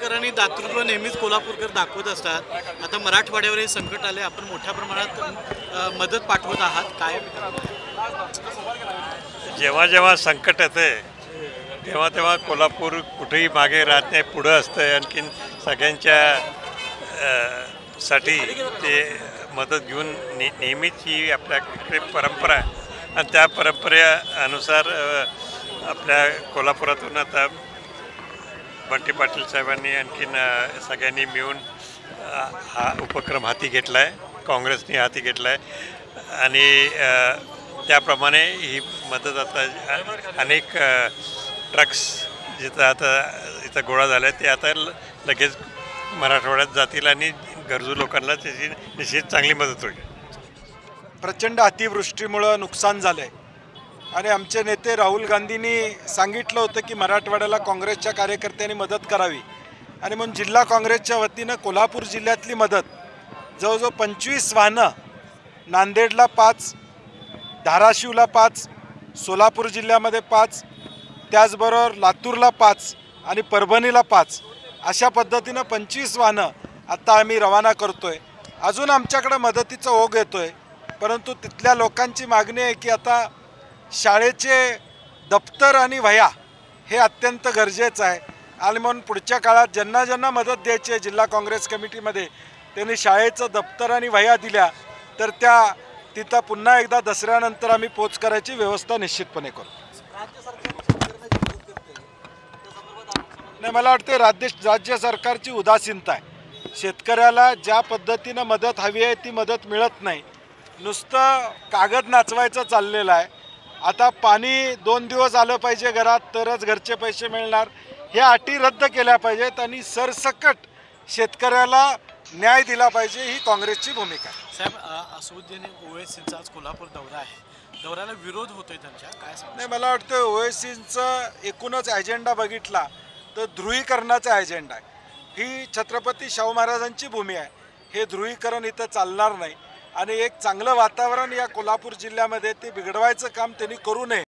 आणि दातृत्व नेहमीच कोल्हापूरकर दाखवत असतात. आता मराठवाड्यावर हे संकट आले, आपण मोठ्या प्रमाणात मदत पाठवत आहात. काय जेव्हा जेव्हा संकट येते तेव्हा तेव्हा कोल्हापूर कुठेही मागे राहत नाही, पुढं असतं. आणखीन सगळ्यांच्या साठी ते मदत घेऊन नेहमीच ही आपल्याकडे परंपरा आहे. आणि त्या परंपरेनुसार आपल्या कोल्हापुरातून आता बंटी पाटील साहेबांनी आणखीन सगळ्यांनी मिळून हा उपक्रम हाती घेतला आहे, काँग्रेसने हाती घेतला आहे. आणि त्याप्रमाणे ही मदत आता अनेक ट्रक्स जिथं आता इथं गोळा झाला आहे ते आता लगेच मराठवाड्यात जातील आणि गरजू लोकांना त्याची निश्चित चांगली मदत होईल. प्रचंड अतिवृष्टीमुळं नुकसान झालं आहे आणि आमचे नेते राहुल गांधींनी सांगितलं होतं की मराठवाड्याला काँग्रेसच्या कार्यकर्त्यांनी मदत करावी. आणि म्हणून जिल्हा काँग्रेसच्या वतीनं कोल्हापूर जिल्ह्यातली मदत जवळजवळ 25 वाहनं, नांदेडला 5, धाराशिवला 5, सोलापूर जिल्ह्यामध्ये 5, त्याचबरोबर लातूरला 5 आणि परभणीला 5, अशा पद्धतीनं 25 वाहनं आत्ता आम्ही रवाना करतो आहे. अजून आमच्याकडं मदतीचा ओघ येतो आहे, परंतु तिथल्या लोकांची मागणी आहे की आता शाळेचे दप्तर आणि वह्या हे अत्यंत गरजेचं आहे. आणि म्हणून पुढच्या काळात ज्यांना ज्यांना मदत द्यायची आहे जिल्हा काँग्रेस कमिटीमध्ये त्यांनी शाळेचं दप्तर आणि वह्या दिल्या तर त्या तिथं पुन्हा एकदा दसऱ्यानंतर आम्ही पोच करायची व्यवस्था निश्चितपणे करू. नाही, मला वाटते राज्य सरकारची उदासीनता आहे. शेतकऱ्याला ज्या पद्धतीनं मदत हवी आहे ती मदत मिळत नाही. नुसतं कागद नाचवायचं चाललेलं आहे. आता पाणी 2 दिवस आलं पाहिजे घरात तरच घरचे पैसे मिळणार, ह्या अटी रद्द केल्या पाहिजेत आणि सरसकट शेतकऱ्याला न्याय दिला पाहिजे, ही काँग्रेसची भूमिका आहे. साहेब, असुद्दीन ओवैसींचा आज कोल्हापूर दौरा आहे, दौऱ्याला विरोध होतोय त्यांच्या, काय सांगा? नाही, मला वाटतं ओवैसींचं एकूणच अजेंडा बघितला तर ध्रुवीकरणाचा अजेंडा आहे. ही छत्रपती शाहू महाराजांची भूमी आहे. हे ध्रुवीकरण इथं चालणार नाही आणि एक चांगलं वातावरण या कोल्हापूर जिल्ह्यामध्ये ते बिघडवायचं काम त्यांनी करू नये